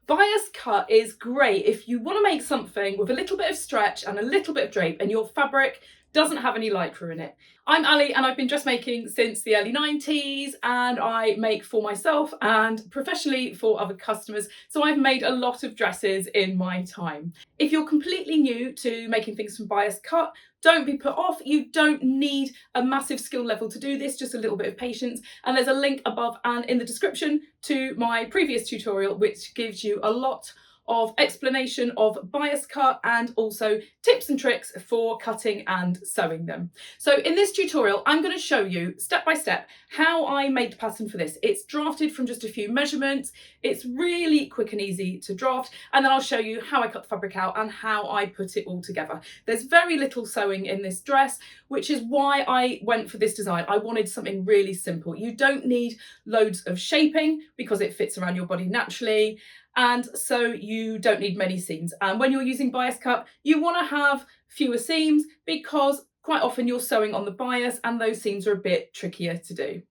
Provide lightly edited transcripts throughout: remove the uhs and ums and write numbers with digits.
Bias cut is great if you want to make something with a little bit of stretch and a little bit of drape and your fabric doesn't have any lycra in it. I'm Ali and I've been dressmaking since the early 90s, and I make for myself and professionally for other customers, so I've made a lot of dresses in my time. If you're completely new to making things from bias cut, don't be put off. You don't need a massive skill level to do this, just a little bit of patience. And there's a link above and in the description to my previous tutorial, which gives you a lot of explanation of bias cut and also tips and tricks for cutting and sewing them. So in this tutorial, I'm going to show you step by step how I made the pattern for this. It's drafted from just a few measurements. It's really quick and easy to draft. And then I'll show you how I cut the fabric out and how I put it all together. There's very little sewing in this dress, which is why I went for this design. I wanted something really simple. You don't need loads of shaping because it fits around your body naturally. And so you don't need many seams. And when you're using bias cut, you want to have fewer seams because quite often you're sewing on the bias and those seams are a bit trickier to do.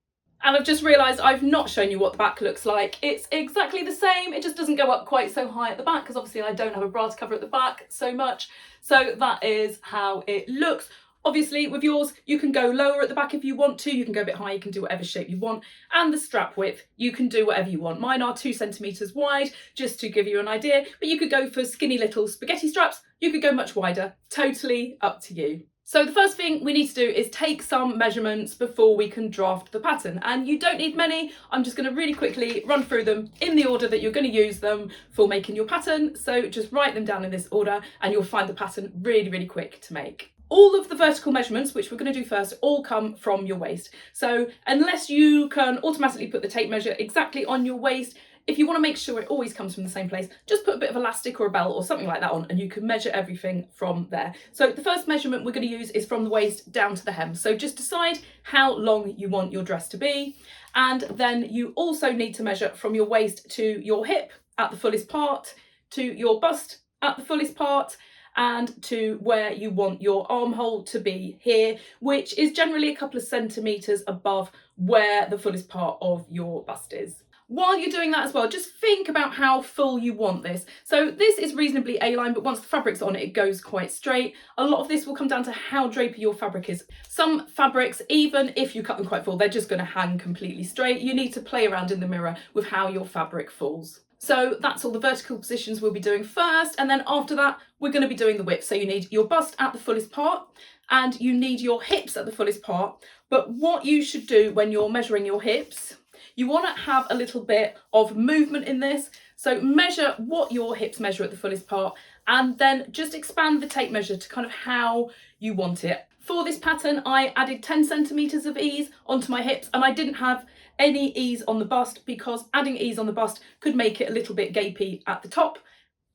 And I've just realised I've not shown you what the back looks like. It's exactly the same, it just doesn't go up quite so high at the back because obviously I don't have a bra to cover at the back so much. So that is how it looks. Obviously with yours, you can go lower at the back if you want to, you can go a bit higher, you can do whatever shape you want. And the strap width, you can do whatever you want. Mine are 2 centimetres wide, just to give you an idea, but you could go for skinny little spaghetti straps, you could go much wider, totally up to you. So the first thing we need to do is take some measurements before we can draft the pattern. And you don't need many, I'm just going to really quickly run through them in the order that you're going to use them for making your pattern. So just write them down in this order and you'll find the pattern really, really quick to make. All of the vertical measurements, which we're going to do first, all come from your waist. So unless you can automatically put the tape measure exactly on your waist, if you want to make sure it always comes from the same place, just put a bit of elastic or a belt or something like that on and you can measure everything from there. So the first measurement we're going to use is from the waist down to the hem. So just decide how long you want your dress to be. And then you also need to measure from your waist to your hip at the fullest part, to your bust at the fullest part, and to where you want your armhole to be here, which is generally a couple of centimetres above where the fullest part of your bust is. While you're doing that as well, just think about how full you want this. So this is reasonably A-line, but once the fabric's on it, it goes quite straight. A lot of this will come down to how drapey your fabric is. Some fabrics, even if you cut them quite full, they're just going to hang completely straight. You need to play around in the mirror with how your fabric falls. So that's all the vertical positions we'll be doing first, and then after that we're going to be doing the width. So you need your bust at the fullest part and you need your hips at the fullest part. But what you should do when you're measuring your hips, you want to have a little bit of movement in this. So measure what your hips measure at the fullest part and then just expand the tape measure to kind of how you want it. For this pattern, I added 10 centimetres of ease onto my hips and I didn't have any ease on the bust because adding ease on the bust could make it a little bit gapey at the top.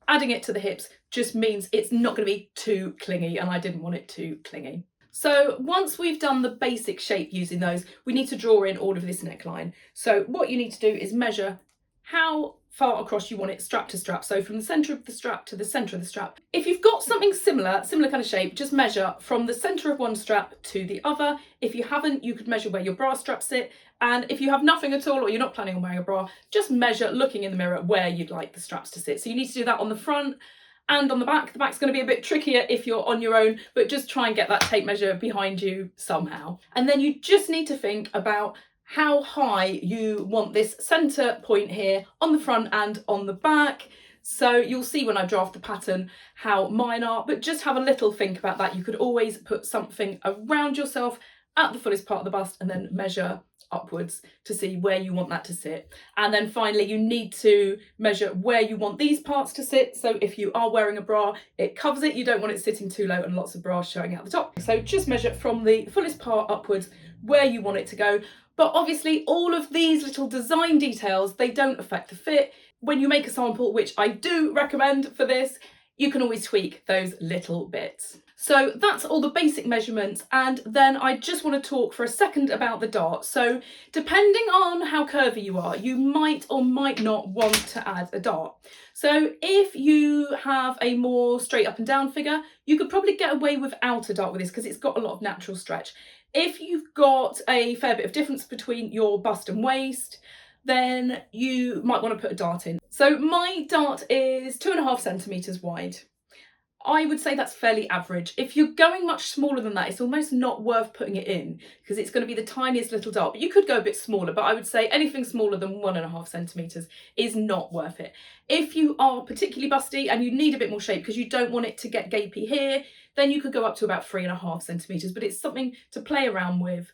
Adding it to the hips just means it's not going to be too clingy and I didn't want it too clingy. So once we've done the basic shape using those, we need to draw in all of this neckline. So what you need to do is measure how far across you want it strap to strap. So from the centre of the strap to the centre of the strap. If you've got something similar kind of shape, just measure from the centre of one strap to the other. If you haven't, you could measure where your bra straps sit. And if you have nothing at all or you're not planning on wearing a bra, just measure looking in the mirror where you'd like the straps to sit. So you need to do that on the front and on the back. The back's going to be a bit trickier if you're on your own, but just try and get that tape measure behind you somehow. And then you just need to think about how high you want this centre point here on the front and on the back. So you'll see when I draft the pattern how mine are, but just have a little think about that. You could always put something around yourself at the fullest part of the bust and then measure upwards to see where you want that to sit. And then finally you need to measure where you want these parts to sit. So if you are wearing a bra, it covers it. You don't want it sitting too low and lots of bras showing out the top. So just measure from the fullest part upwards where you want it to go. But obviously all of these little design details, they don't affect the fit. When you make a sample, which I do recommend for this, you can always tweak those little bits. So that's all the basic measurements, and then I just want to talk for a second about the dart. So depending on how curvy you are, you might or might not want to add a dart. So if you have a more straight up and down figure, you could probably get away without a dart with this because it's got a lot of natural stretch. If you've got a fair bit of difference between your bust and waist, then you might want to put a dart in. So my dart is 2.5 centimetres wide. I would say that's fairly average. If you're going much smaller than that, it's almost not worth putting it in because it's going to be the tiniest little dart. But you could go a bit smaller, but I would say anything smaller than 1.5 centimetres is not worth it. If you are particularly busty and you need a bit more shape because you don't want it to get gapey here, then you could go up to about 3.5 centimetres, but it's something to play around with,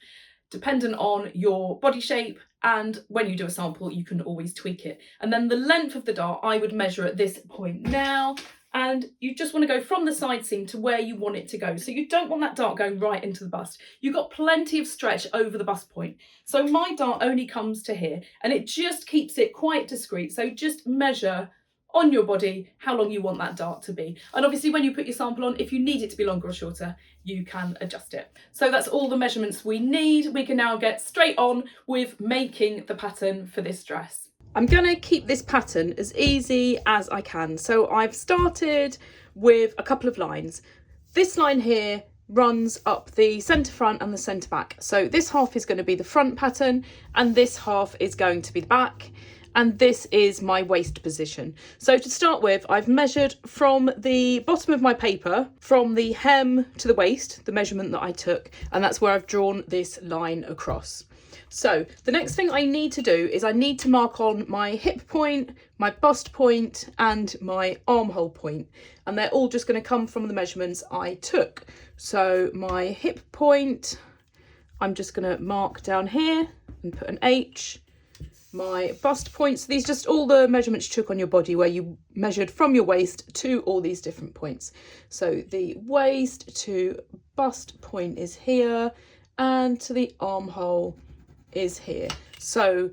dependent on your body shape, and when you do a sample you can always tweak it. And then the length of the dart I would measure at this point now, and you just want to go from the side seam to where you want it to go. So you don't want that dart going right into the bust. You've got plenty of stretch over the bust point. So my dart only comes to here and it just keeps it quite discreet. So just measure on your body how long you want that dart to be. And obviously when you put your sample on, if you need it to be longer or shorter, you can adjust it. So that's all the measurements we need. We can now get straight on with making the pattern for this dress. I'm going to keep this pattern as easy as I can. So I've started with a couple of lines. This line here runs up the centre front and the centre back. So this half is going to be the front pattern and this half is going to be the back. And this is my waist position. So to start with, I've measured from the bottom of my paper, from the hem to the waist, the measurement that I took, and that's where I've drawn this line across. So the next thing I need to do is I need to mark on my hip point, my bust point and my armhole point, and they're all just going to come from the measurements I took. So my hip point, I'm just going to mark down here and put an H. My bust point, so these are just all the measurements you took on your body where you measured from your waist to all these different points. So the waist to bust point is here and to the armhole is here. So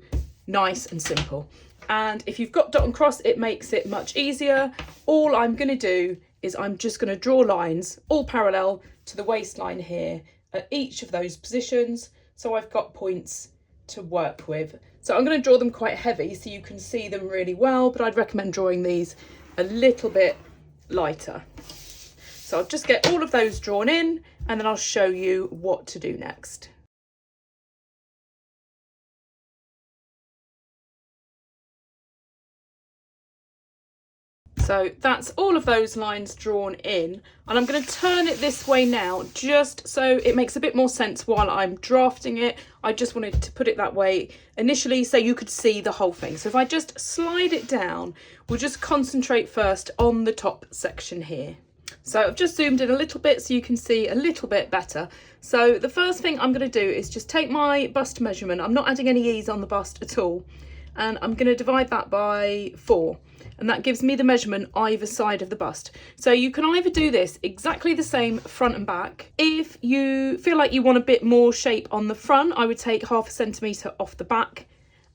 nice and simple. And if you've got dot and cross, it makes it much easier. All I'm going to do is I'm just going to draw lines all parallel to the waistline here at each of those positions, so I've got points to work with. So I'm going to draw them quite heavy so you can see them really well, but I'd recommend drawing these a little bit lighter. So I'll just get all of those drawn in and then I'll show you what to do next. So that's all of those lines drawn in, and I'm going to turn it this way now just so it makes a bit more sense while I'm drafting it. I just wanted to put it that way initially so you could see the whole thing. So if I just slide it down, we'll just concentrate first on the top section here. So I've just zoomed in a little bit so you can see a little bit better. So the first thing I'm going to do is just take my bust measurement. I'm not adding any ease on the bust at all, and I'm going to divide that by 4. And that gives me the measurement either side of the bust. So you can either do this exactly the same front and back. If you feel like you want a bit more shape on the front, I would take 0.5 centimetre off the back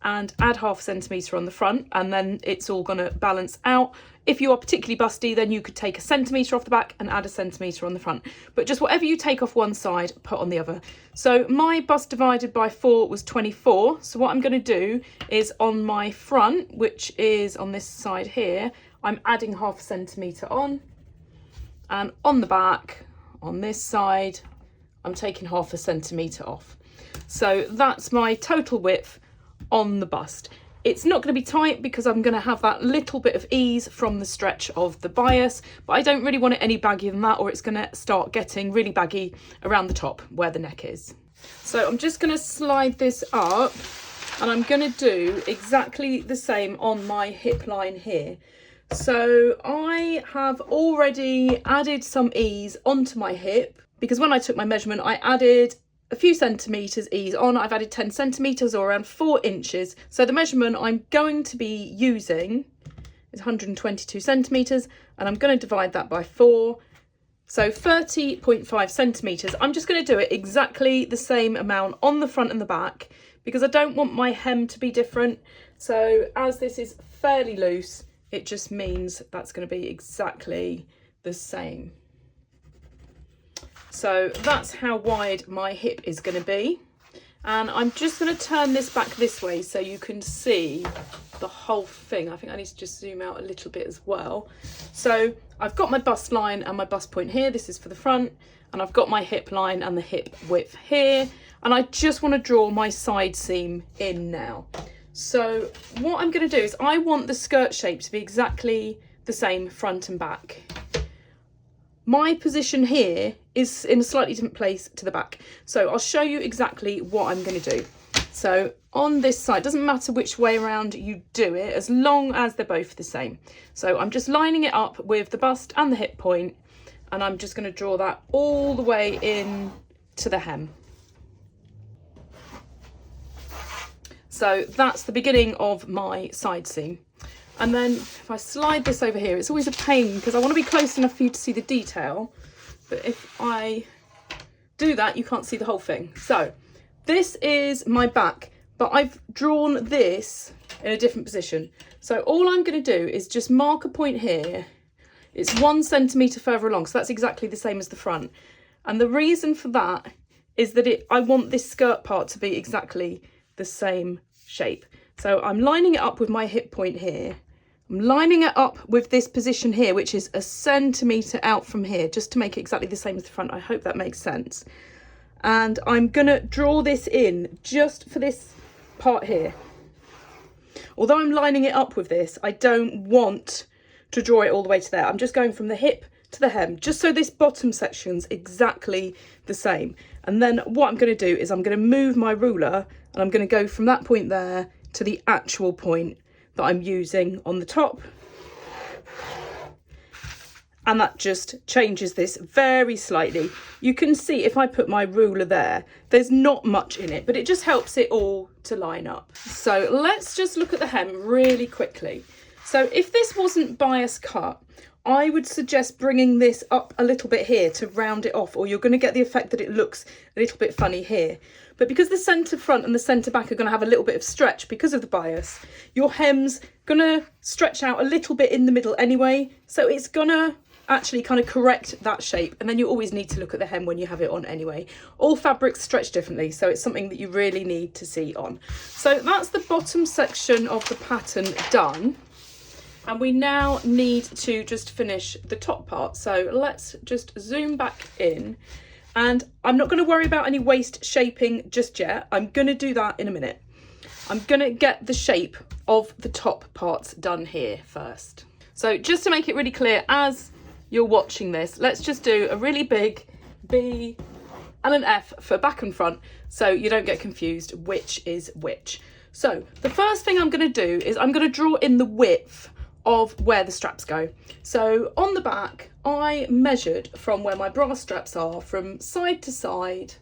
and add 0.5 centimetre on the front, and then it's all going to balance out. If you are particularly busty, then you could take 1 centimetre off the back and add 1 centimetre on the front. But just whatever you take off one side, put on the other. So my bust divided by 4 was 24. So what I'm going to do is on my front, which is on this side here, I'm adding 0.5 centimetre on. And on the back, on this side, I'm taking 0.5 centimetre off. So that's my total width on the bust. It's not going to be tight because I'm going to have that little bit of ease from the stretch of the bias, but I don't really want it any baggier than that, or it's going to start getting really baggy around the top where the neck is. So I'm just going to slide this up, and I'm going to do exactly the same on my hip line here. So I have already added some ease onto my hip because when I took my measurement, I added a few centimetres ease on. I've added 10 centimetres or around 4 inches. So the measurement I'm going to be using is 122 centimetres, and I'm going to divide that by 4. So 30.5 centimetres. I'm just going to do it exactly the same amount on the front and the back because I don't want my hem to be different. So as this is fairly loose, it just means that's going to be exactly the same. So that's how wide my hip is going to be. And I'm just going to turn this back this way so you can see the whole thing. I think I need to just zoom out a little bit as well. So I've got my bust line and my bust point here. This is for the front. And I've got my hip line and the hip width here. And I just want to draw my side seam in now. So what I'm going to do is I want the skirt shape to be exactly the same front and back. My position here is in a slightly different place to the back. So I'll show you exactly what I'm going to do. So on this side, doesn't matter which way around you do it, as long as they're both the same. So I'm just lining it up with the bust and the hip point, and I'm just going to draw that all the way in to the hem. So that's the beginning of my side seam. And then if I slide this over here, it's always a pain because I want to be close enough for you to see the detail. But if I do that, you can't see the whole thing. So this is my back, but I've drawn this in a different position. So all I'm going to do is just mark a point here. It's 1 centimetre further along, so that's exactly the same as the front. And the reason for that is that I want this skirt part to be exactly the same shape. So I'm lining it up with my hip point here. I'm lining it up with this position here, which is 1 centimetre out from here, just to make it exactly the same as the front. I hope that makes sense. And I'm gonna draw this in just for this part here. Although I'm lining it up with this, I don't want to draw it all the way to there. I'm just going from the hip to the hem, just so this bottom section's exactly the same. And then what I'm going to do is I'm going to move my ruler and I'm going to go from that point there to the actual point that I'm using on the top. And that just changes this very slightly. You can see if I put my ruler there, there's not much in it, but it just helps it all to line up. So let's just look at the hem really quickly. So if this wasn't bias cut, I would suggest bringing this up a little bit here to round it off, or you're going to get the effect that it looks a little bit funny here. But because the centre front and the centre back are going to have a little bit of stretch because of the bias, your hem's going to stretch out a little bit in the middle anyway. So it's going to actually kind of correct that shape. And then you always need to look at the hem when you have it on anyway. All fabrics stretch differently, so it's something that you really need to see on. So that's the bottom section of the pattern done. And we now need to just finish the top part. So let's just zoom back in. And I'm not going to worry about any waist shaping just yet. I'm going to do that in a minute. I'm going to get the shape of the top parts done here first. So just to make it really clear as you're watching this, let's just do a really big B and an F for back and front so you don't get confused which is which. So the first thing I'm going to do is I'm going to draw in the width of where the straps go. So on the back, I measured from where my bra straps are from side to side.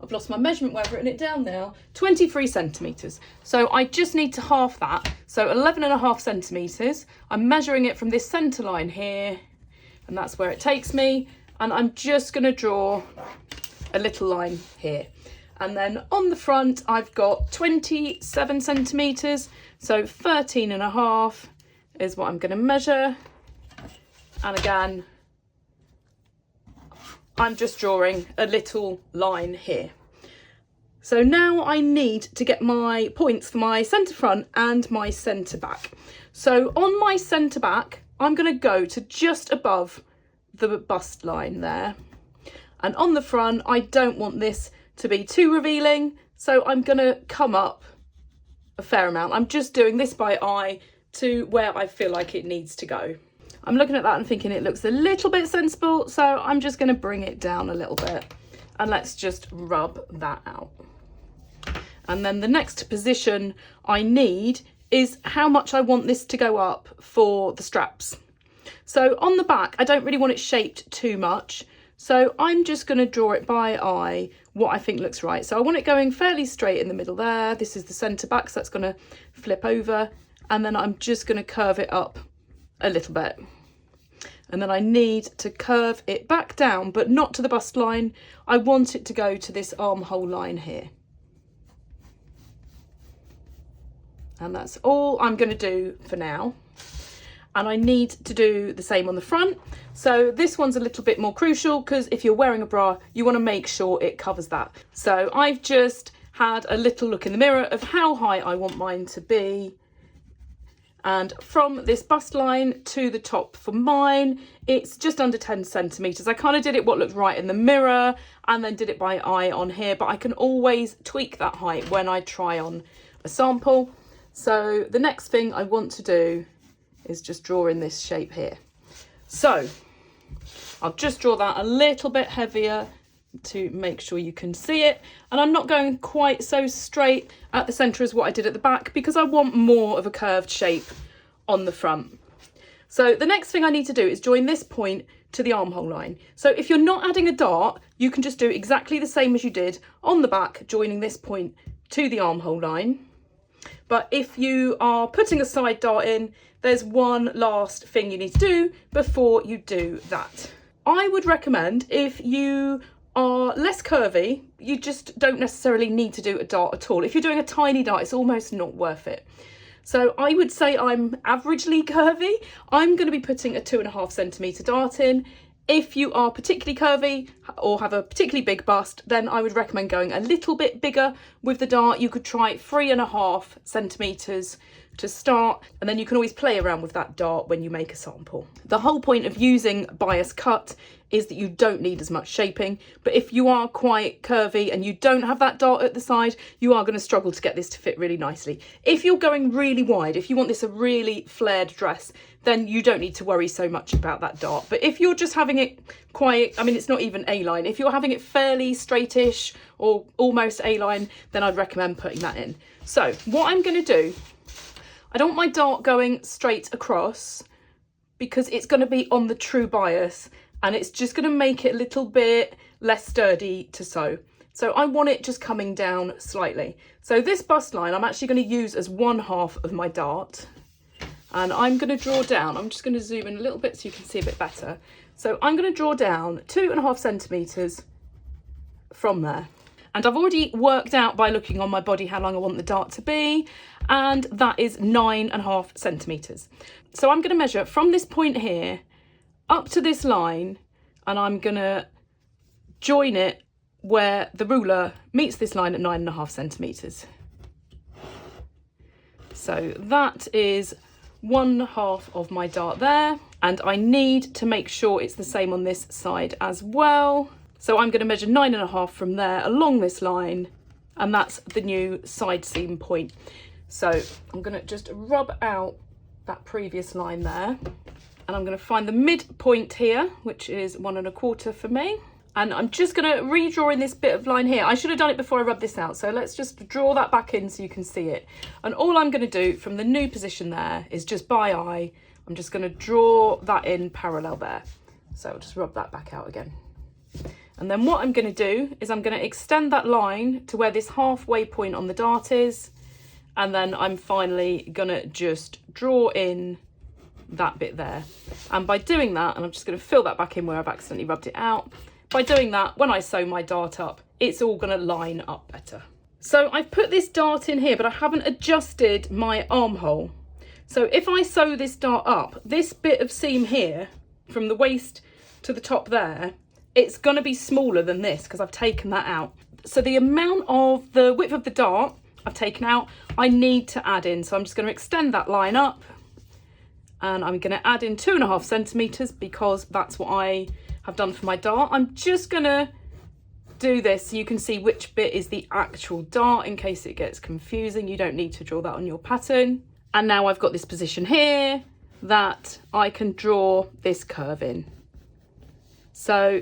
I've lost my measurement where I've written it down now, 23 centimetres. So I just need to half that. So 11.5 centimetres. I'm measuring it from this centre line here, and that's where it takes me. And I'm just going to draw a little line here. And then on the front, I've got 27 centimetres. So 13.5 is what I'm going to measure. And again, I'm just drawing a little line here. So now I need to get my points for my centre front and my centre back. So on my centre back, I'm going to go to just above the bust line there. And on the front, I don't want this to be too revealing, so I'm going to come up a fair amount. I'm just doing this by eye to where I feel like it needs to go. I'm looking at that and thinking it looks a little bit sensible, so I'm just going to bring it down a little bit and let's just rub that out. And then the next position I need is how much I want this to go up for the straps. So on the back, I don't really want it shaped too much, so I'm just going to draw it by eye what I think looks right. So I want it going fairly straight in the middle there. This is the centre back, so that's going to flip over. And then I'm just going to curve it up a little bit. And then I need to curve it back down, but not to the bust line. I want it to go to this armhole line here. And that's all I'm going to do for now. And I need to do the same on the front. So this one's a little bit more crucial because if you're wearing a bra, you want to make sure it covers that. So I've just had a little look in the mirror of how high I want mine to be. And from this bust line to the top for mine, it's just under 10 centimetres. I kind of did it what looked right in the mirror and then did it by eye on here, but I can always tweak that height when I try on a sample. So the next thing I want to do is just draw in this shape here. So I'll just draw that a little bit heavier to make sure you can see it. And I'm not going quite so straight at the centre as what I did at the back because I want more of a curved shape on the front. So the next thing I need to do is join this point to the armhole line. So if you're not adding a dart, you can just do exactly the same as you did on the back, joining this point to the armhole line. But if you are putting a side dart in, there's one last thing you need to do before you do that. I would recommend, if you are less curvy, you just don't necessarily need to do a dart at all. If you're doing a tiny dart, it's almost not worth it. So I would say I'm averagely curvy. I'm going to be putting a 2.5 centimetre dart in. If you are particularly curvy or have a particularly big bust, then I would recommend going a little bit bigger with the dart. You could try 3.5 centimetres to start, and then you can always play around with that dart when you make a sample. The whole point of using bias cut is that you don't need as much shaping, but if you are quite curvy and you don't have that dart at the side, you are going to struggle to get this to fit really nicely. If you're going really wide, if you want this a really flared dress, then you don't need to worry so much about that dart. But if you're just having it quite, I mean, it's not even A-line, if you're having it fairly straightish or almost A-line, then I'd recommend putting that in. So what I'm going to do, I don't want my dart going straight across because it's going to be on the true bias and it's just going to make it a little bit less sturdy to sew. So I want it just coming down slightly. So this bust line I'm actually going to use as 1/2 of my dart, and I'm going to draw down. I'm just going to zoom in a little bit so you can see a bit better. So I'm going to draw down 2.5 centimetres from there. And I've already worked out by looking on my body how long I want the dart to be, and that is 9.5 centimetres. So I'm going to measure from this point here up to this line, and I'm going to join it where the ruler meets this line at 9.5 centimetres. So that is 1/2 of my dart there, and I need to make sure it's the same on this side as well. So I'm going to measure 9.5 from there along this line, and that's the new side seam point. So I'm going to just rub out that previous line there, and I'm going to find the midpoint here, which is 1.25 for me. And I'm just going to redraw in this bit of line here. I should have done it before I rubbed this out. So let's just draw that back in so you can see it. And all I'm going to do from the new position there is just by eye, I'm just going to draw that in parallel there. So I'll just rub that back out again. And then what I'm going to do is I'm going to extend that line to where this halfway point on the dart is. And then I'm finally going to just draw in that bit there. And by doing that, and I'm just going to fill that back in where I've accidentally rubbed it out. By doing that, when I sew my dart up, it's all going to line up better. So I've put this dart in here, but I haven't adjusted my armhole. So if I sew this dart up, this bit of seam here, from the waist to the top there, it's going to be smaller than this because I've taken that out. So the amount of the width of the dart I've taken out, I need to add in. So I'm just going to extend that line up, and I'm going to add in 2.5 centimetres because that's what I have done for my dart. I'm just going to do this so you can see which bit is the actual dart in case it gets confusing. You don't need to draw that on your pattern. And now I've got this position here that I can draw this curve in. So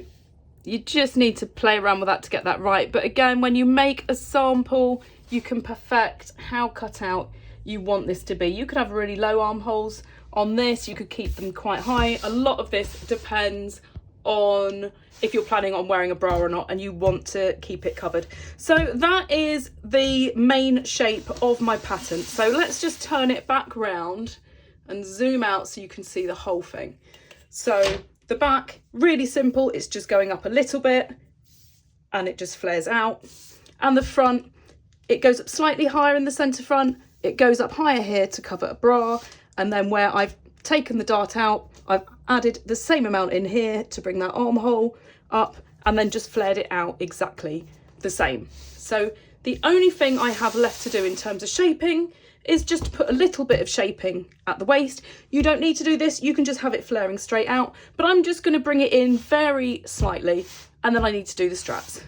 you just need to play around with that to get that right. But again, when you make a sample, you can perfect how cut out you want this to be. You could have really low armholes on this. You could keep them quite high. A lot of this depends on if you're planning on wearing a bra or not and you want to keep it covered. So that is the main shape of my pattern. So let's just turn it back round and zoom out so you can see the whole thing. So the back, really simple, it's just going up a little bit and it just flares out. And the front, it goes up slightly higher in the centre front, it goes up higher here to cover a bra, and then where I've taken the dart out, I've added the same amount in here to bring that armhole up, and then just flared it out exactly the same. So the only thing I have left to do in terms of shaping is just to put a little bit of shaping at the waist. You don't need to do this, you can just have it flaring straight out, but I'm just going to bring it in very slightly, and then I need to do the straps.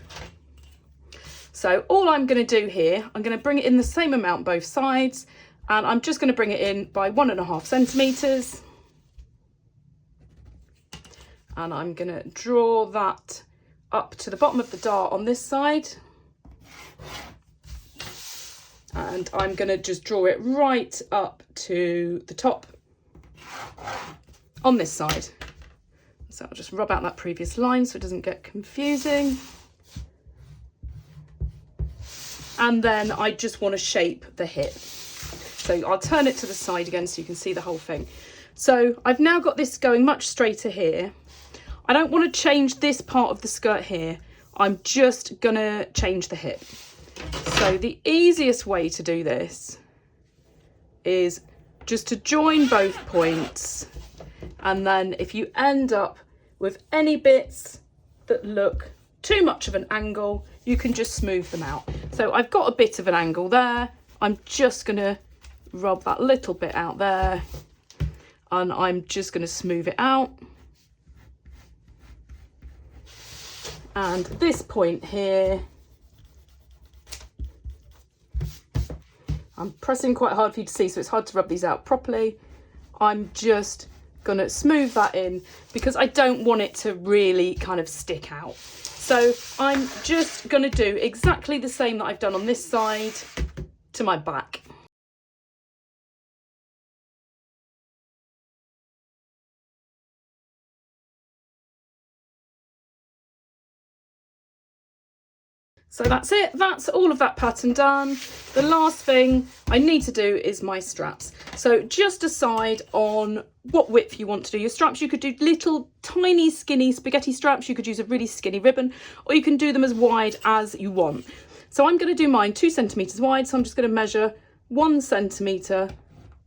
So all I'm going to do here, I'm going to bring it in the same amount both sides, And I'm just going to bring it in by 1.5 centimetres. And I'm going to draw that up to the bottom of the dart on this side. And I'm going to just draw it right up to the top on this side. So I'll just rub out that previous line so it doesn't get confusing. And then I just want to shape the hip. So I'll turn it to the side again so you can see the whole thing. So I've now got this going much straighter here. I don't want to change this part of the skirt here. I'm just going to change the hip. So the easiest way to do this is just to join both points, and then if you end up with any bits that look too much of an angle, you can just smooth them out. So I've got a bit of an angle there. I'm just going to rub that little bit out there, and I'm just going to smooth it out. And this point here, I'm pressing quite hard for you to see, so it's hard to rub these out properly. I'm just gonna smooth that in because I don't want it to really kind of stick out. So I'm just gonna do exactly the same that I've done on this side to my back. So that's it, that's all of that pattern done. The last thing I need to do is my straps. So just decide on what width you want to do your straps. You could do little tiny skinny spaghetti straps, you could use a really skinny ribbon, or you can do them as wide as you want. So I'm going to do mine 2 centimetres wide, so I'm just going to measure 1 centimetre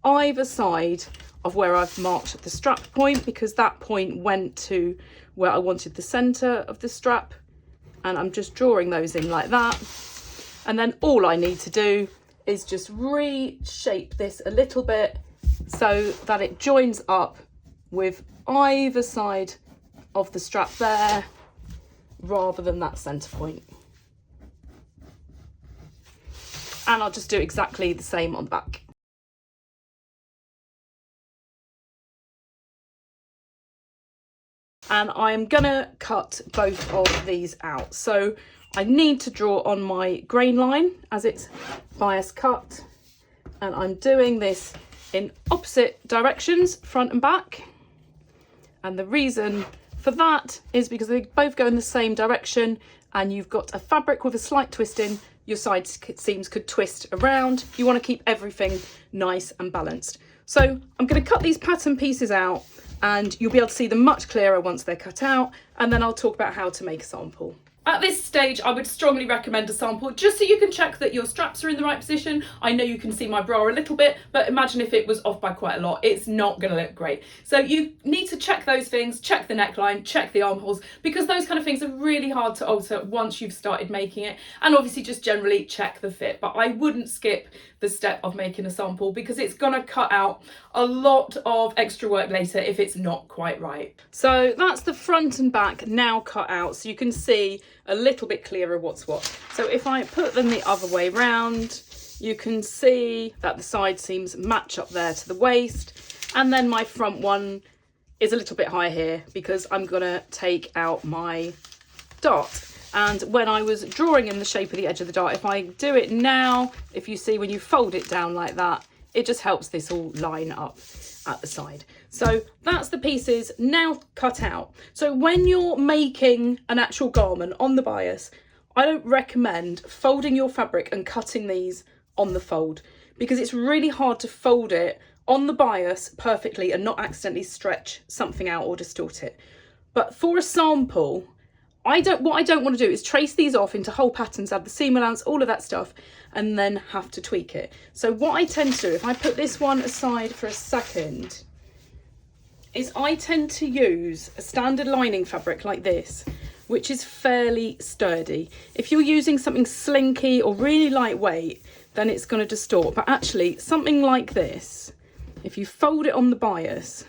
either side of where I've marked the strap point, because that point went to where I wanted the centre of the strap. And I'm just drawing those in like that. And then all I need to do is just reshape this a little bit so that it joins up with either side of the strap there rather than that centre point. And I'll just do exactly the same on the back. And I'm gonna cut both of these out. So I need to draw on my grain line as it's bias cut, and I'm doing this in opposite directions, front and back. And the reason for that is because they both go in the same direction, and you've got a fabric with a slight twist in, your side seams could twist around. You want to keep everything nice and balanced. So I'm going to cut these pattern pieces out, and you'll be able to see them much clearer once they're cut out, and then I'll talk about how to make a sample. At this stage, I would strongly recommend a sample just so you can check that your straps are in the right position. I know you can see my bra a little bit, but imagine if it was off by quite a lot, it's not going to look great. So you need to check those things, check the neckline, check the armholes, because those kind of things are really hard to alter once you've started making it. And obviously just generally check the fit, but I wouldn't skip the step of making a sample because it's going to cut out a lot of extra work later if it's not quite right. So that's the front and back now cut out, so you can see a little bit clearer what's what. So if I put them the other way round, you can see that the side seams match up there to the waist, and then my front one is a little bit higher here because I'm gonna take out my dart. And when I was drawing in the shape of the edge of the dart, if I do it now, if you see when you fold it down like that, it just helps this all line up at the side. So that's the pieces now cut out. So when you're making an actual garment on the bias, I don't recommend folding your fabric and cutting these on the fold, because it's really hard to fold it on the bias perfectly and not accidentally stretch something out or distort it. But for a sample, what I don't want to do is trace these off into whole patterns, add the seam allowance, all of that stuff, and then have to tweak it. So what I tend to do, if I put this one aside for a second, is I tend to use a standard lining fabric like this, which is fairly sturdy. If you're using something slinky or really lightweight, then it's going to distort. But actually, something like this, if you fold it on the bias,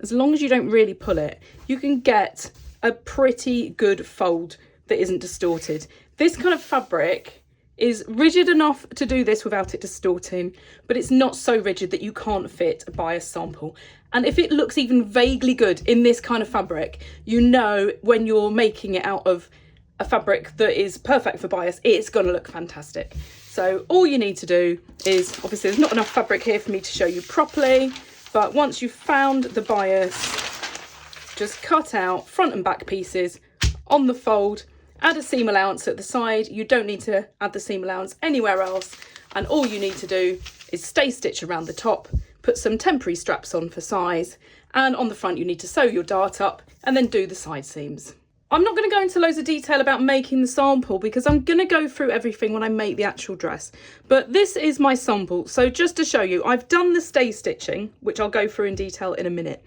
as long as you don't really pull it, you can get a pretty good fold that isn't distorted. This kind of fabric is rigid enough to do this without it distorting, but it's not so rigid that you can't fit a bias sample. And if it looks even vaguely good in this kind of fabric, you know when you're making it out of a fabric that is perfect for bias, it's going to look fantastic. So all you need to do is, obviously there's not enough fabric here for me to show you properly, but once you've found the bias, just cut out front and back pieces on the fold, add a seam allowance at the side. You don't need to add the seam allowance anywhere else. And all you need to do is stay stitch around the top, put some temporary straps on for size, and on the front you need to sew your dart up and then do the side seams. I'm not going to go into loads of detail about making the sample because I'm going to go through everything when I make the actual dress. But this is my sample. So just to show you, I've done the stay stitching, which I'll go through in detail in a minute.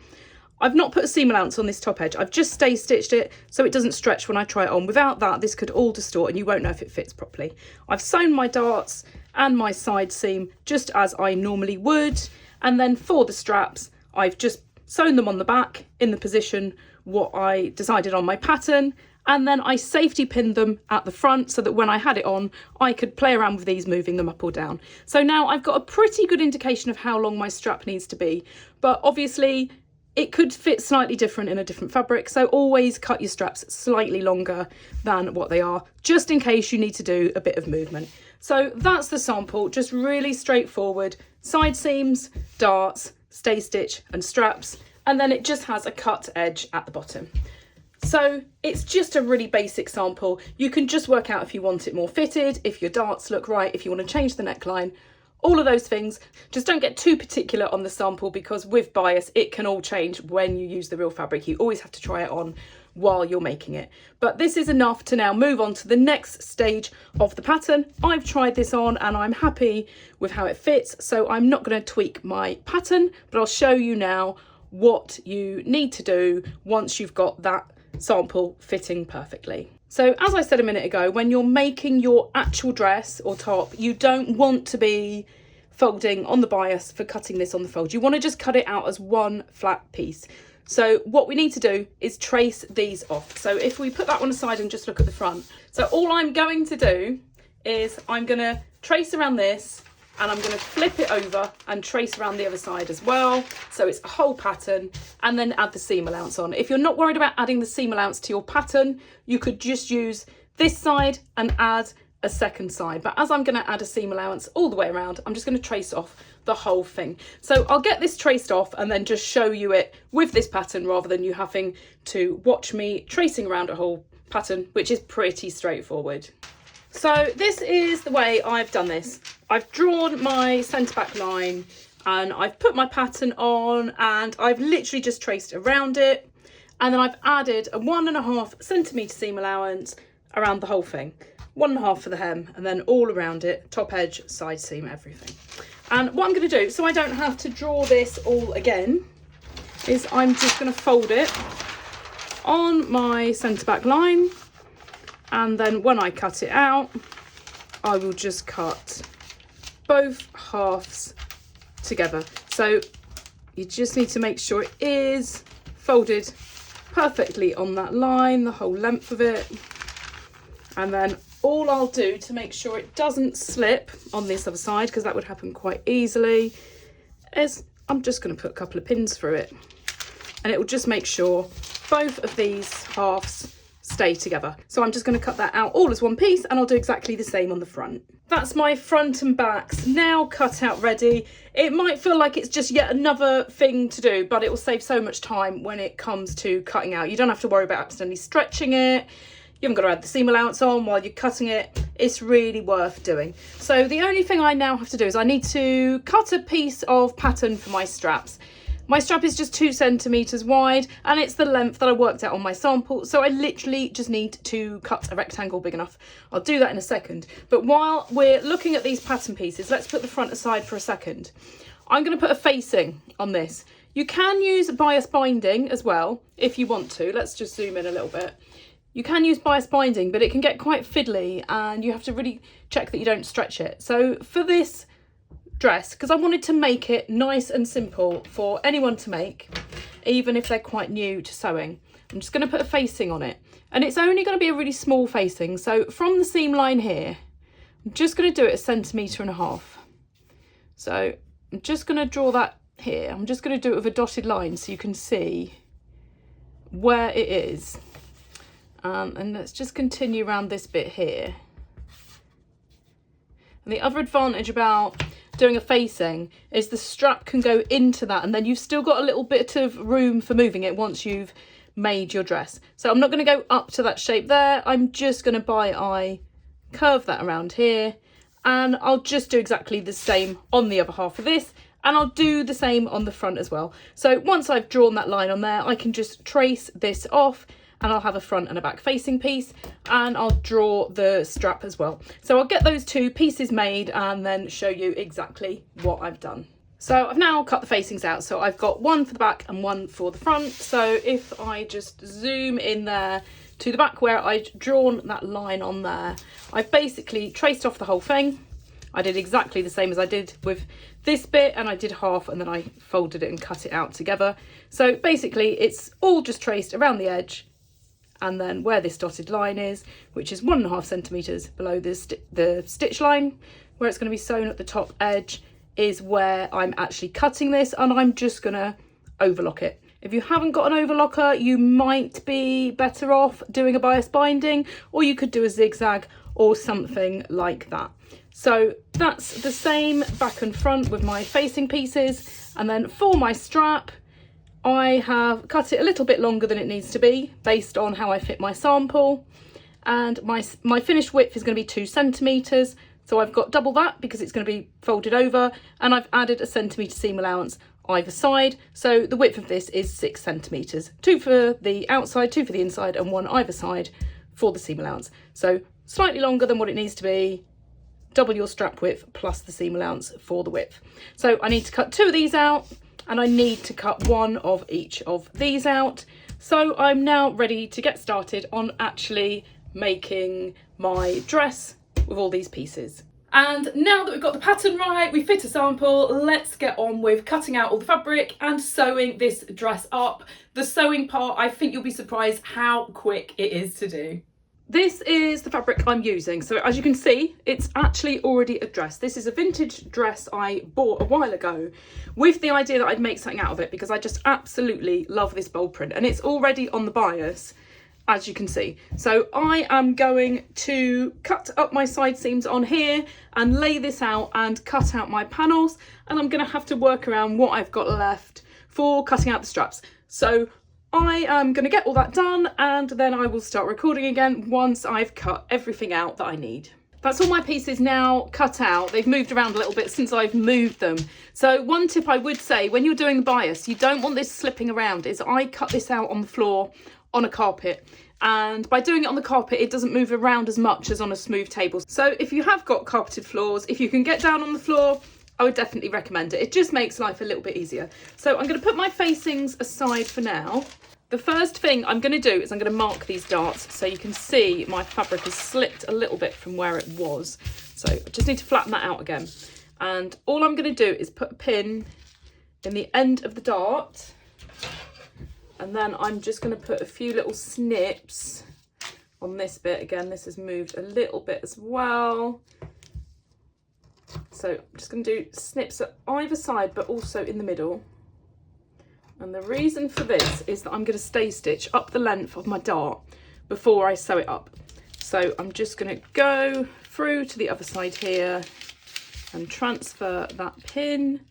I've not put a seam allowance on this top edge. I've just stay stitched it so it doesn't stretch when I try it on. Without that, this could all distort and you won't know if it fits properly. I've sewn my darts and my side seam just as I normally would. And then for the straps, I've just sewn them on the back in the position what I decided on my pattern, and then I safety pinned them at the front so that when I had it on I could play around with these, moving them up or down. So now I've got a pretty good indication of how long my strap needs to be, but obviously it could fit slightly different in a different fabric, so always cut your straps slightly longer than what they are, just in case you need to do a bit of movement. So that's the sample, just really straightforward, side seams, darts, stay stitch and straps, and then it just has a cut edge at the bottom. So it's just a really basic sample. You can just work out if you want it more fitted, if your darts look right, if you want to change the neckline, all of those things. Just don't get too particular on the sample because with bias it can all change when you use the real fabric. You always have to try it on while you're making it. But this is enough to now move on to the next stage of the pattern. I've tried this on and I'm happy with how it fits, so I'm not going to tweak my pattern, but I'll show you now what you need to do once you've got that sample fitting perfectly. So as I said a minute ago, when you're making your actual dress or top, you don't want to be folding on the bias for cutting this on the fold. You want to just cut it out as one flat piece. So what we need to do is trace these off. So if we put that one aside and just look at the front. So all I'm going to do is I'm going to trace around this, and I'm going to flip it over and trace around the other side as well, so it's a whole pattern, and then add the seam allowance on. If you're not worried about adding the seam allowance to your pattern, you could just use this side and add a second side, but as I'm going to add a seam allowance all the way around, I'm just going to trace off the whole thing. So I'll get this traced off and then just show you it with this pattern rather than you having to watch me tracing around a whole pattern, which is pretty straightforward. So this is the way I've done this. I've drawn my centre back line and I've put my pattern on and I've literally just traced around it, and then I've added a 1.5 centimetre seam allowance around the whole thing. 1.5 for the hem and then all around it, top edge, side seam, everything. And what I'm going to do, so I don't have to draw this all again, is I'm just going to fold it on my centre back line. And then when I cut it out, I will just cut both halves together. So you just need to make sure it is folded perfectly on that line, the whole length of it. And then all I'll do to make sure it doesn't slip on this other side, because that would happen quite easily, is I'm just going to put a couple of pins through it. And it will just make sure both of these halves stay together. So I'm just going to cut that out all as one piece, and I'll do exactly the same on the front. That's my front and backs now cut out ready. It might feel like it's just yet another thing to do, but it will save so much time when it comes to cutting out. You don't have to worry about accidentally stretching it. You haven't got to add the seam allowance on while you're cutting it. It's really worth doing. So the only thing I now have to do is I need to cut a piece of pattern for my straps. My strap is just 2 centimetres wide and it's the length that I worked out on my sample, so I literally just need to cut a rectangle big enough. I'll do that in a second, but while we're looking at these pattern pieces, let's put the front aside for a second. I'm going to put a facing on this. You can use bias binding as well if you want to. Let's just zoom in a little bit. You can use bias binding, but it can get quite fiddly and you have to really check that you don't stretch it. So for this dress, because I wanted to make it nice and simple for anyone to make, even if they're quite new to sewing, I'm just going to put a facing on it, and it's only going to be a really small facing. So from the seam line here, I'm just going to do it 1.5 centimetres. So I'm just going to draw that here. I'm just going to do it with a dotted line so you can see where it is. And let's just continue around this bit here. And the other advantage about doing a facing is the strap can go into that, and then you've still got a little bit of room for moving it once you've made your dress. So I'm not going to go up to that shape there. I'm just going to by eye curve that around here, and I'll just do exactly the same on the other half of this, and I'll do the same on the front as well. So once I've drawn that line on there, I can just trace this off, and I'll have a front and a back facing piece, and I'll draw the strap as well. So I'll get those two pieces made and then show you exactly what I've done. So I've now cut the facings out. So I've got one for the back and one for the front. So if I just zoom in there to the back where I'd drawn that line on there, I've basically traced off the whole thing. I did exactly the same as I did with this bit, and I did half and then I folded it and cut it out together. So basically it's all just traced around the edge, and then where this dotted line is, which is 1.5 centimetres below the stitch line, where it's going to be sewn at the top edge, is where I'm actually cutting this, and I'm just going to overlock it. If you haven't got an overlocker, you might be better off doing a bias binding, or you could do a zigzag or something like that. So that's the same back and front with my facing pieces. And then for my strap, I have cut it a little bit longer than it needs to be based on how I fit my sample, and my finished width is going to be 2 centimetres. So I've got double that because it's going to be folded over, and I've added a centimetre seam allowance either side. So the width of this is 6 centimetres, 2 for the outside, 2 for the inside, and 1 either side for the seam allowance. So slightly longer than what it needs to be, double your strap width plus the seam allowance for the width. So I need to cut 2 of these out, and I need to cut 1 of each of these out. So I'm now ready to get started on actually making my dress with all these pieces. And now that we've got the pattern right, we fit a sample, let's get on with cutting out all the fabric and sewing this dress up. The sewing part, I think you'll be surprised how quick it is to do. This is the fabric I'm using. So as you can see, it's actually already a dress. This is a vintage dress I bought a while ago with the idea that I'd make something out of it, because I just absolutely love this bold print, and it's already on the bias, as you can see. So I am going to cut up my side seams on here and lay this out and cut out my panels, and I'm going to have to work around what I've got left for cutting out the straps. So I am going to get all that done, and then I will start recording again once I've cut everything out that I need. That's all my pieces now cut out. They've moved around a little bit since I've moved them. So one tip I would say when you're doing the bias, you don't want this slipping around, is I cut this out on the floor on a carpet. And by doing it on the carpet, it doesn't move around as much as on a smooth table. So if you have got carpeted floors, if you can get down on the floor, I would definitely recommend it. It just makes life a little bit easier. So I'm going to put my facings aside for now. The first thing I'm going to do is I'm going to mark these darts so you can see my fabric has slipped a little bit from where it was. So I just need to flatten that out again. And all I'm going to do is put a pin in the end of the dart. And then I'm just going to put a few little snips on this bit. Again, this has moved a little bit as well. So I'm just going to do snips at either side, but also in the middle. And the reason for this is that I'm going to stay stitch up the length of my dart before I sew it up. So I'm just going to go through to the other side here and transfer that pin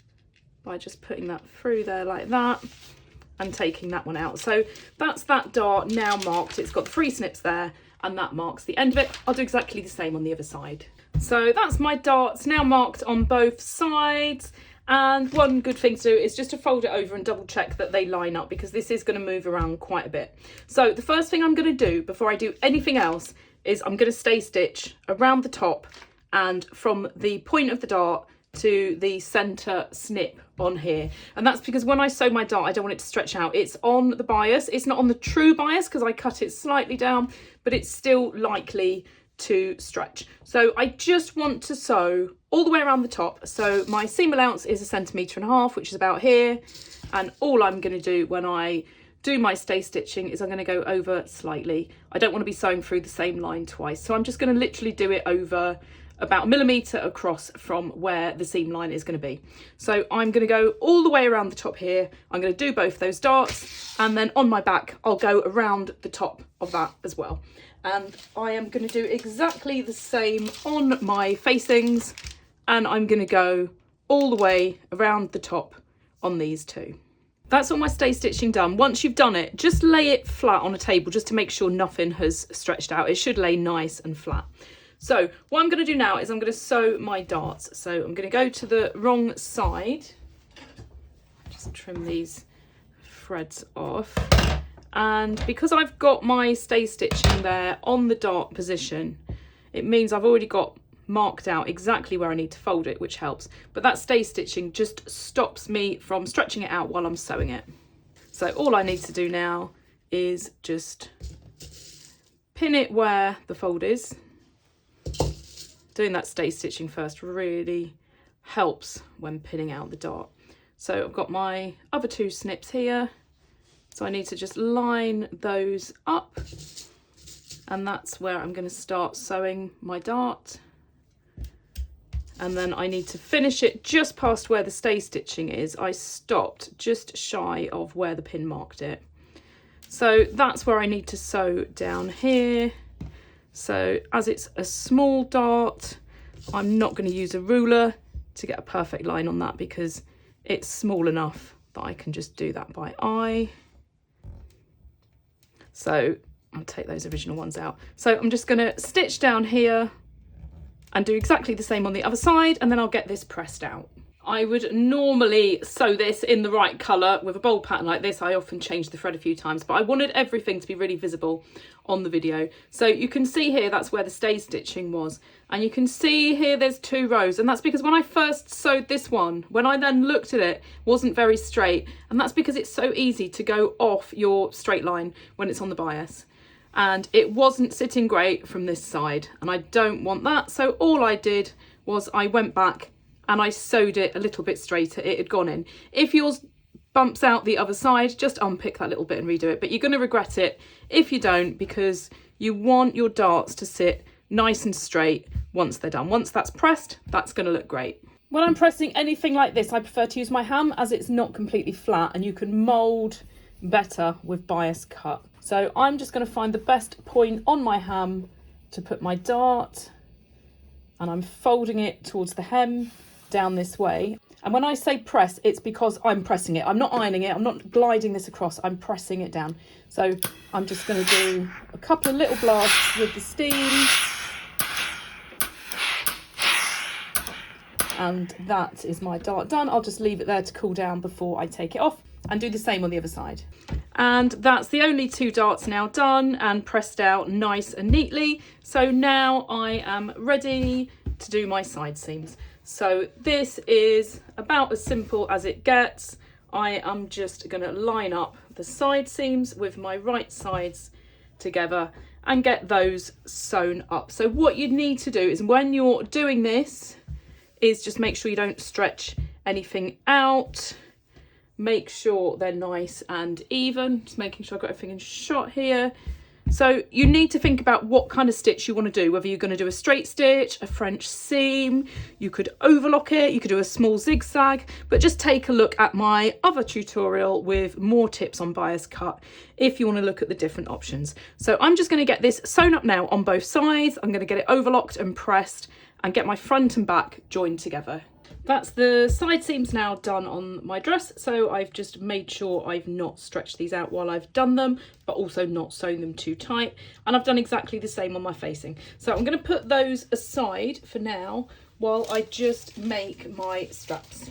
by just putting that through there like that and taking that one out. So that's that dart now marked. It's got 3 snips there, and that marks the end of it. I'll do exactly the same on the other side. So that's my darts now marked on both sides. And one good thing to do is just to fold it over and double check that they line up, because this is going to move around quite a bit. So the first thing I'm going to do before I do anything else is I'm going to stay stitch around the top and from the point of the dart to the center snip on here. And that's because when I sew my dart, I don't want it to stretch out. It's on the bias. It's not on the true bias because I cut it slightly down, but it's still likely to stretch. So I just want to sew all the way around the top. So my seam allowance is 1.5 centimetres, which is about here. And all I'm going to do when I do my stay stitching is I'm going to go over slightly. I don't want to be sewing through the same line twice. So I'm just going to literally do it over about 1mm across from where the seam line is going to be. So I'm going to go all the way around the top here. I'm going to do both those darts, and then on my back I'll go around the top of that as well. And I am going to do exactly the same on my facings, and I'm going to go all the way around the top on these two. That's all my stay stitching done. Once you've done it, just lay it flat on a table just to make sure nothing has stretched out. It should lay nice and flat. So what I'm going to do now is I'm going to sew my darts. So I'm going to go to the wrong side. Just trim these threads off. And because I've got my stay stitching there on the dart position, it means I've already got marked out exactly where I need to fold it, which helps. But that stay stitching just stops me from stretching it out while I'm sewing it. So all I need to do now is just pin it where the fold is. Doing that stay stitching first really helps when pinning out the dart. So I've got my other two snips here. So I need to just line those up, and that's where I'm going to start sewing my dart. And then I need to finish it just past where the stay stitching is. I stopped just shy of where the pin marked it. So that's where I need to sew down here. So as it's a small dart, I'm not going to use a ruler to get a perfect line on that because it's small enough that I can just do that by eye. So I'll take those original ones out. So I'm just going to stitch down here and do exactly the same on the other side, and then I'll get this pressed out. I would normally sew this in the right colour with a bold pattern like this. I often change the thread a few times, but I wanted everything to be really visible on the video. So you can see here, that's where the stay stitching was. And you can see here there's 2 rows, and that's because when I first sewed this one, when I then looked at it, it wasn't very straight. And that's because it's so easy to go off your straight line when it's on the bias. And it wasn't sitting great from this side, and I don't want that. So all I did was I went back and I sewed it a little bit straighter. It had gone in. If yours bumps out the other side, just unpick that little bit and redo it. But you're going to regret it if you don't, because you want your darts to sit nice and straight once they're done. Once that's pressed, that's going to look great. When I'm pressing anything like this, I prefer to use my ham as it's not completely flat, and you can mould better with bias cut. So I'm just going to find the best point on my ham to put my dart, and I'm folding it towards the hem down this way. And when I say press, it's because I'm pressing it. I'm not ironing it. I'm not gliding this across. I'm pressing it down. So I'm just going to do a couple of little blasts with the steam. And that is my dart done. I'll just leave it there to cool down before I take it off, and do the same on the other side. And that's the only 2 darts now done and pressed out nice and neatly. So now I am ready to do my side seams. So this is about as simple as it gets. I am just going to line up the side seams with my right sides together and get those sewn up. So what you need to do is, when you're doing this, is just make sure you don't stretch anything out. Make sure they're nice and even, just making sure I've got everything in shot here. So you need to think about what kind of stitch you want to do, whether you're going to do a straight stitch, a French seam, you could overlock it, you could do a small zigzag, but just take a look at my other tutorial with more tips on bias cut if you want to look at the different options. So I'm just going to get this sewn up now on both sides. I'm going to get it overlocked and pressed and get my front and back joined together. That's the side seams now done on my dress, so I've just made sure I've not stretched these out while I've done them, but also not sewn them too tight. And I've done exactly the same on my facing. So I'm going to put those aside for now while I just make my straps.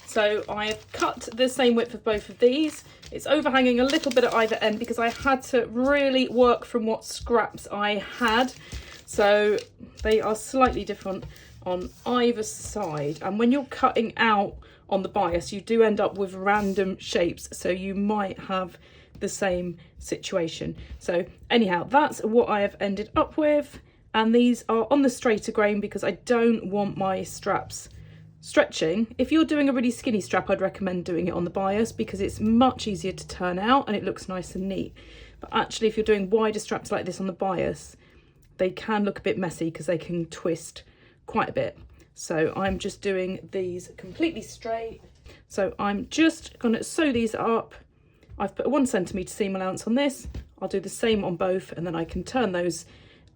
So I have cut the same width of both of these. It's overhanging a little bit at either end because I had to really work from what scraps I had. So they are slightly different on either side, and when you're cutting out on the bias you do end up with random shapes, so you might have the same situation. So anyhow, that's what I have ended up with, and these are on the straighter grain because I don't want my straps stretching. If you're doing a really skinny strap, I'd recommend doing it on the bias because it's much easier to turn out and it looks nice and neat. But actually, if you're doing wider straps like this on the bias, they can look a bit messy because they can twist quite a bit. So I'm just doing these completely straight. So I'm just going to sew these up. I've put a 1 centimetre seam allowance on this. I'll do the same on both, and then I can turn those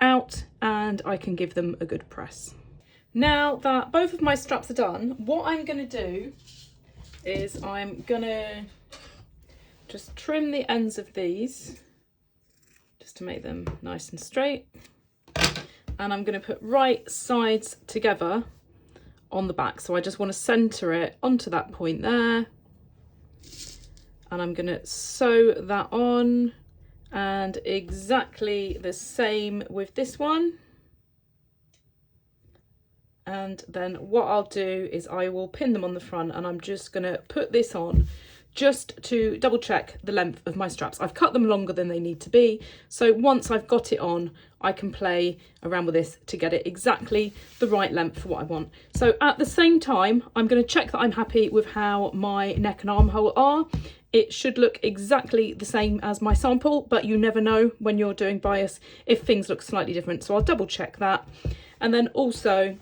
out and I can give them a good press. Now that both of my straps are done, what I'm going to do is I'm going to just trim the ends of these just to make them nice and straight. And I'm going to put right sides together on the back. So I just want to centre it onto that point there. And I'm going to sew that on, and exactly the same with this one. And then what I'll do is I will pin them on the front, and I'm just going to put this on just to double check the length of my straps. I've cut them longer than they need to be, so once I've got it on, I can play around with this to get it exactly the right length for what I want. So at the same time, I'm going to check that I'm happy with how my neck and armhole are. It should look exactly the same as my sample, but you never know when you're doing bias if things look slightly different, so I'll double check that. And then also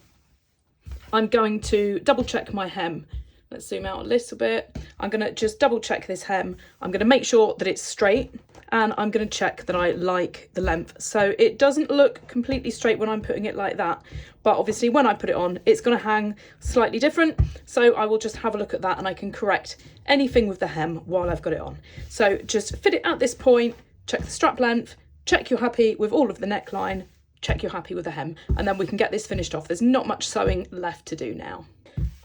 I'm going to double check my hem. Let's zoom out a little bit. I'm going to just double check this hem. I'm going to make sure that it's straight, and I'm going to check that I like the length. So it doesn't look completely straight when I'm putting it like that, but obviously when I put it on, it's going to hang slightly different. So I will just have a look at that, and I can correct anything with the hem while I've got it on. So just fit it at this point, check the strap length, check you're happy with all of the neckline, check you're happy with the hem, and then we can get this finished off. There's not much sewing left to do now.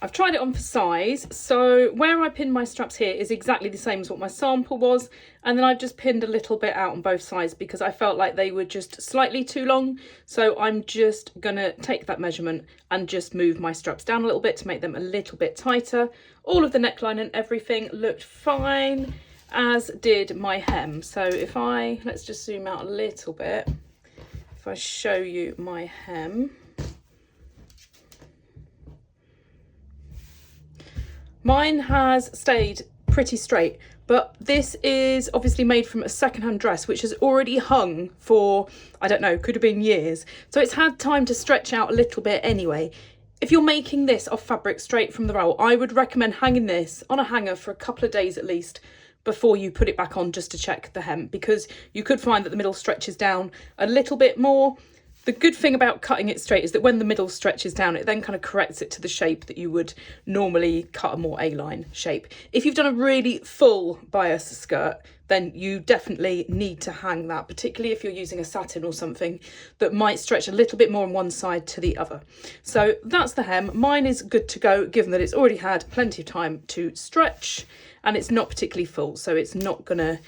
I've tried it on for size, so where I pinned my straps here is exactly the same as what my sample was, and then I've just pinned a little bit out on both sides because I felt like they were just slightly too long. So I'm just gonna take that measurement and just move my straps down a little bit to make them a little bit tighter. All of the neckline and everything looked fine, as did my hem. So if let's just zoom out a little bit. If I show you my hem, mine has stayed pretty straight, but this is obviously made from a secondhand dress which has already hung for, I don't know, could have been years. So it's had time to stretch out a little bit anyway. If you're making this off fabric straight from the roll, I would recommend hanging this on a hanger for a couple of days at least before you put it back on, just to check the hem, because you could find that the middle stretches down a little bit more. The good thing about cutting it straight is that when the middle stretches down, it then kind of corrects it to the shape that you would normally cut a more A-line shape. If you've done a really full bias skirt, then you definitely need to hang that, particularly if you're using a satin or something that might stretch a little bit more on one side to the other. So that's the hem. Mine is good to go, given that it's already had plenty of time to stretch, and it's not particularly full, so it's not gonna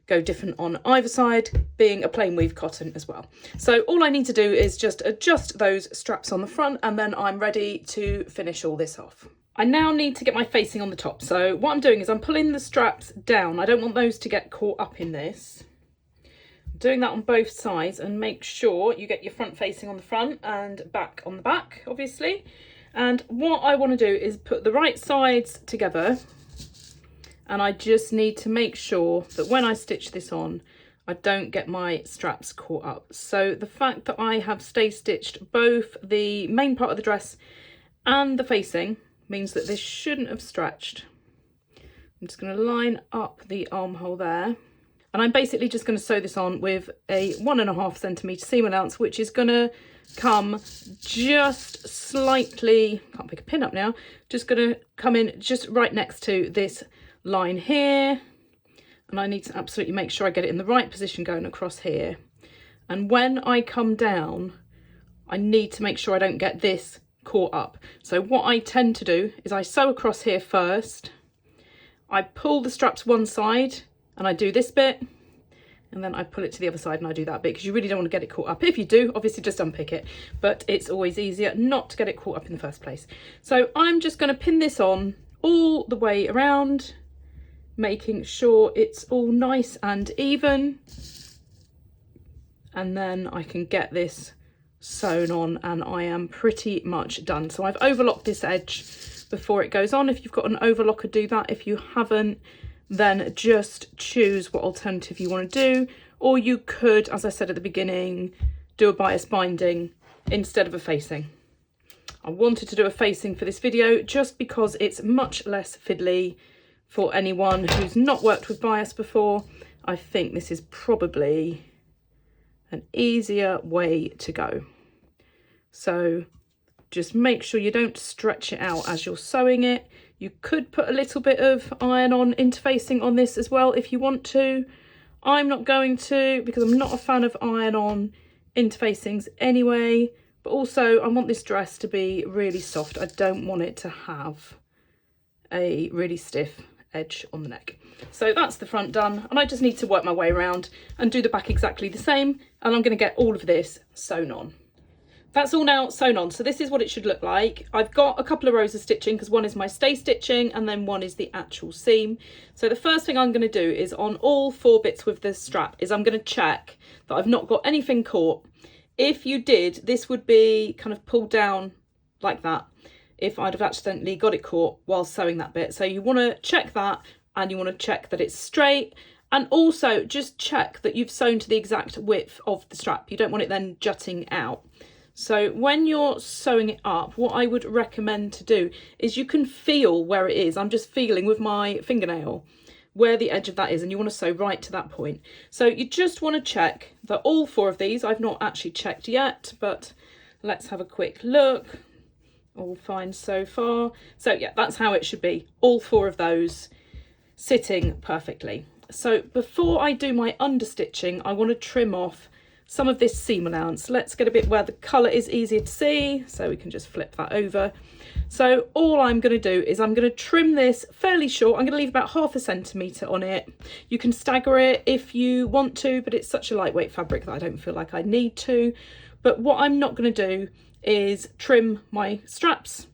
go different on either side, being a plain weave cotton as well. So all I need to do is just adjust those straps on the front, and then I'm ready to finish all this off. I now need to get my facing on the top. So what I'm doing is I'm pulling the straps down. I don't want those to get caught up in this. I'm doing that on both sides, and make sure you get your front facing on the front and back on the back, obviously. And what I want to do is put the right sides together, and I just need to make sure that when I stitch this on, I don't get my straps caught up. So the fact that I have stay stitched both the main part of the dress and the facing means that this shouldn't have stretched. I'm just going to line up the armhole there, and I'm basically just going to sew this on with a 1.5 centimetre seam allowance, which is going to come just slightly, can't pick a pin up now, just going to come in just right next to this line here, and I need to absolutely make sure I get it in the right position going across here. And when I come down, I need to make sure I don't get this caught up. So what I tend to do is I sew across here first, I pull the straps one side and I do this bit, and then I pull it to the other side and I do that bit, because you really don't want to get it caught up. If you do, obviously just unpick it, but it's always easier not to get it caught up in the first place. So I'm just going to pin this on all the way around, making sure it's all nice and even, and then I can get this sewn on and I am pretty much done. So I've overlocked this edge before it goes on. If you've got an overlocker, do that. If you haven't, then just choose what alternative you want to do, or you could, as I said at the beginning, do a bias binding instead of a facing. I wanted to do a facing for this video just because it's much less fiddly for anyone who's not worked with bias before. I think this is probably an easier way to go. So just make sure you don't stretch it out as you're sewing it. You could put a little bit of iron-on interfacing on this as well if you want to. I'm not going to, because I'm not a fan of iron-on interfacings anyway, but also I want this dress to be really soft. I don't want it to have a really stiff edge on the neck. So that's the front done, and I just need to work my way around and do the back exactly the same, and I'm going to get all of this sewn on. That's all now sewn on, so this is what it should look like. I've got a couple of rows of stitching because one is my stay stitching and then one is the actual seam. So the first thing I'm going to do is on all 4 bits with the strap is I'm going to check that I've not got anything caught. If you did, this would be kind of pulled down like that if I'd have accidentally got it caught while sewing that bit. So you want to check that, and you want to check that it's straight, and also just check that you've sewn to the exact width of the strap. You don't want it then jutting out. So when you're sewing it up, what I would recommend to do is you can feel where it is. I'm just feeling with my fingernail where the edge of that is, and you want to sew right to that point. So you just want to check that all 4 of these, I've not actually checked yet, but let's have a quick look. All fine so far. So yeah, that's how it should be. All 4 of those sitting perfectly. So before I do my understitching, I want to trim off some of this seam allowance. Let's get a bit where the colour is easier to see, so we can just flip that over. So all I'm going to do is I'm going to trim this fairly short. I'm going to leave about 1/2 centimetre on it. You can stagger it if you want to, but it's such a lightweight fabric that I don't feel like I need to. But what I'm not going to do is trim my straps.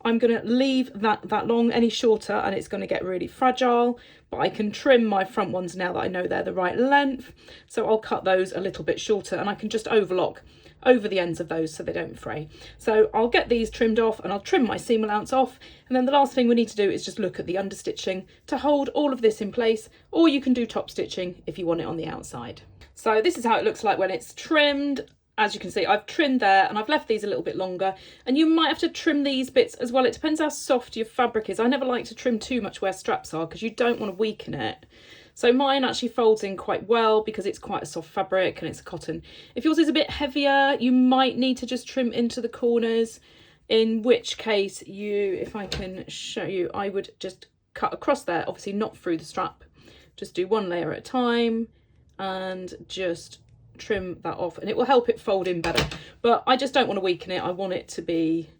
I'm going to leave that long. Any shorter and it's going to get really fragile, but I can trim my front ones now that I know they're the right length. So I'll cut those a little bit shorter, and I can just overlock over the ends of those so they don't fray. So I'll get these trimmed off, and I'll trim my seam allowance off, and then the last thing we need to do is just look at the understitching to hold all of this in place, or you can do top stitching if you want it on the outside. So this is how it looks like when it's trimmed. As you can see, I've trimmed there, and I've left these a little bit longer, and you might have to trim these bits as well. It depends how soft your fabric is. I never like to trim too much where straps are because you don't want to weaken it. So mine actually folds in quite well because it's quite a soft fabric and it's cotton. If yours is a bit heavier, you might need to just trim into the corners, in which case if I can show you, I would just cut across there, obviously not through the strap. Just do 1 layer at a time and just trim that off, and it will help it fold in better. But I just don't want to weaken it. I want it to be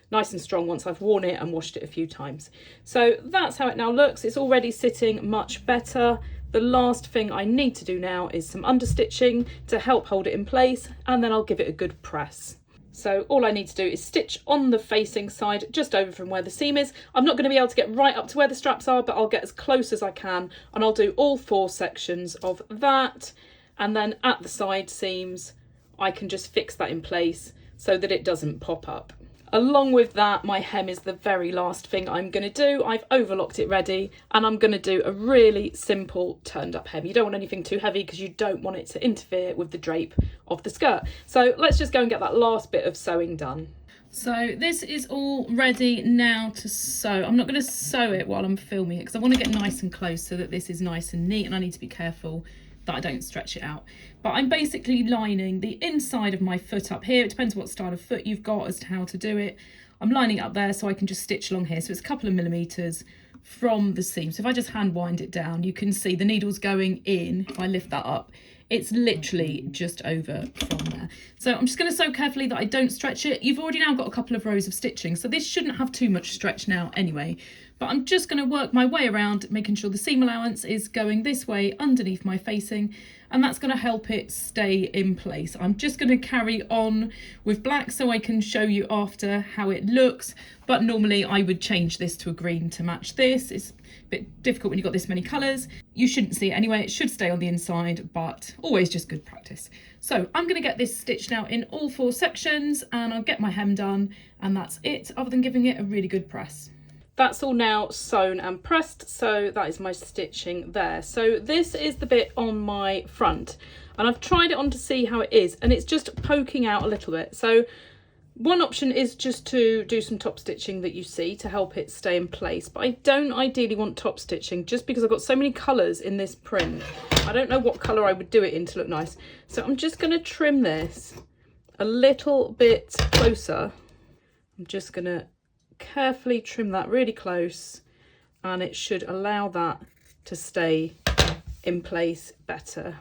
nice and strong once I've worn it and washed it a few times. So that's how it now looks. It's already sitting much better. The last thing I need to do now is some understitching to help hold it in place, and then I'll give it a good press. So all I need to do is stitch on the facing side just over from where the seam is. I'm not going to be able to get right up to where the straps are, but I'll get as close as I can, and I'll do all 4 sections of that. And then at the side seams, I can just fix that in place so that it doesn't pop up. Along with that, my hem is the very last thing I'm going to do. I've overlocked it ready, and I'm going to do a really simple turned up hem. You don't want anything too heavy because you don't want it to interfere with the drape of the skirt. So let's just go and get that last bit of sewing done. So this is all ready now to sew. I'm not going to sew it while I'm filming it because I want to get nice and close so that this is nice and neat, and I need to be careful that I don't stretch it out. But I'm basically lining the inside of my foot up here. It depends what style of foot you've got as to how to do it. I'm lining it up there so I can just stitch along here. So it's a couple of millimetres from the seam. So if I just hand wind it down, you can see the needle's going in. If I lift that up, it's literally just over from there. So I'm just going to sew carefully that I don't stretch it. You've already now got a couple of rows of stitching, so this shouldn't have too much stretch now anyway. But I'm just going to work my way around, making sure the seam allowance is going this way underneath my facing, and that's going to help it stay in place. I'm just going to carry on with black so I can show you after how it looks, but normally I would change this to a green to match this. It's a bit difficult when you've got this many colours. You shouldn't see it anyway, it should stay on the inside, but always just good practice. So I'm going to get this stitched now in all 4 sections, and I'll get my hem done, and that's it, other than giving it a really good press. that's all now sewn and pressed, so that is my stitching there. So this is the bit on my front, and I've tried it on to see how it is, and it's just poking out a little bit. So one option is just to do some top stitching that you see to help it stay in place, but I don't ideally want top stitching just because I've got so many colours in this print. I don't know what colour I would do it in to look nice. So I'm just going to trim this a little bit closer. I'm just going to carefully trim that really close, and it should allow that to stay in place better.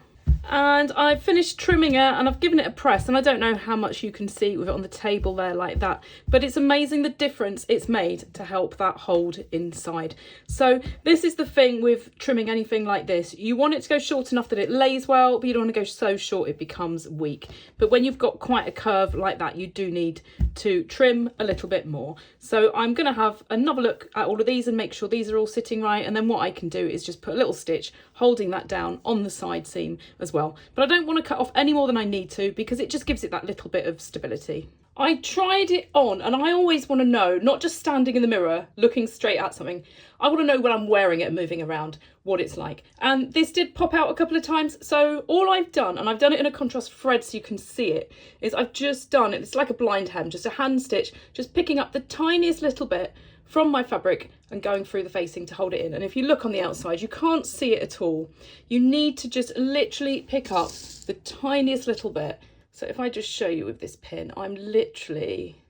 And I've finished trimming it and I've given it a press, and I don't know how much you can see with it on the table there like that, but it's amazing the difference it's made to help that hold inside. So this is the thing with trimming anything like this. You want it to go short enough that it lays well, but you don't want to go so short it becomes weak. But when you've got quite a curve like that, you do need to trim a little bit more. So I'm going to have another look at all of these and make sure these are all sitting right, and then what I can do is just put a little stitch holding that down on the side seam as well. But I don't want to cut off any more than I need to, because it just gives it that little bit of stability. I tried it on, and I always want to know, not just standing in the mirror looking straight at something, I want to know when I'm wearing it and moving around what it's like. And this did pop out a couple of times, so all I've done, and I've done it in a contrast thread so you can see it, is I've just done it, it's like a blind hem, just a hand stitch, just picking up the tiniest little bit from my fabric and going through the facing to hold it in. And if you look on the outside, you can't see it at all. You need to just literally pick up the tiniest little bit. So if I just show you with this pin, I'm literally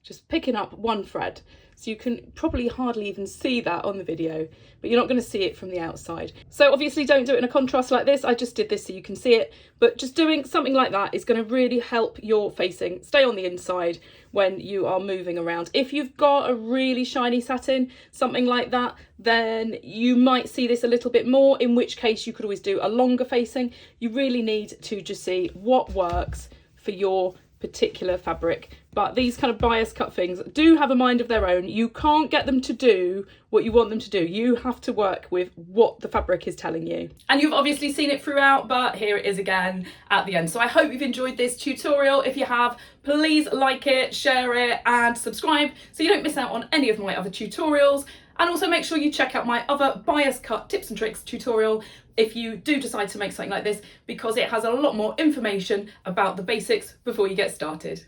just picking up one thread. So you can probably hardly even see that on the video, but you're not going to see it from the outside. So obviously don't do it in a contrast like this. I just did this so you can see it, but just doing something like that is going to really help your facing stay on the inside when you are moving around. If you've got a really shiny satin, something like that, then you might see this a little bit more, in which case you could always do a longer facing. You really need to just see what works for your particular fabric. But these kind of bias cut things do have a mind of their own. You can't get them to do what you want them to do. You have to work with what the fabric is telling you. And you've obviously seen it throughout, but here it is again at the end. So I hope you've enjoyed this tutorial. If you have, please like it, share it, and subscribe so you don't miss out on any of my other tutorials. And also make sure you check out my other bias cut tips and tricks tutorial if you do decide to make something like this, because it has a lot more information about the basics before you get started.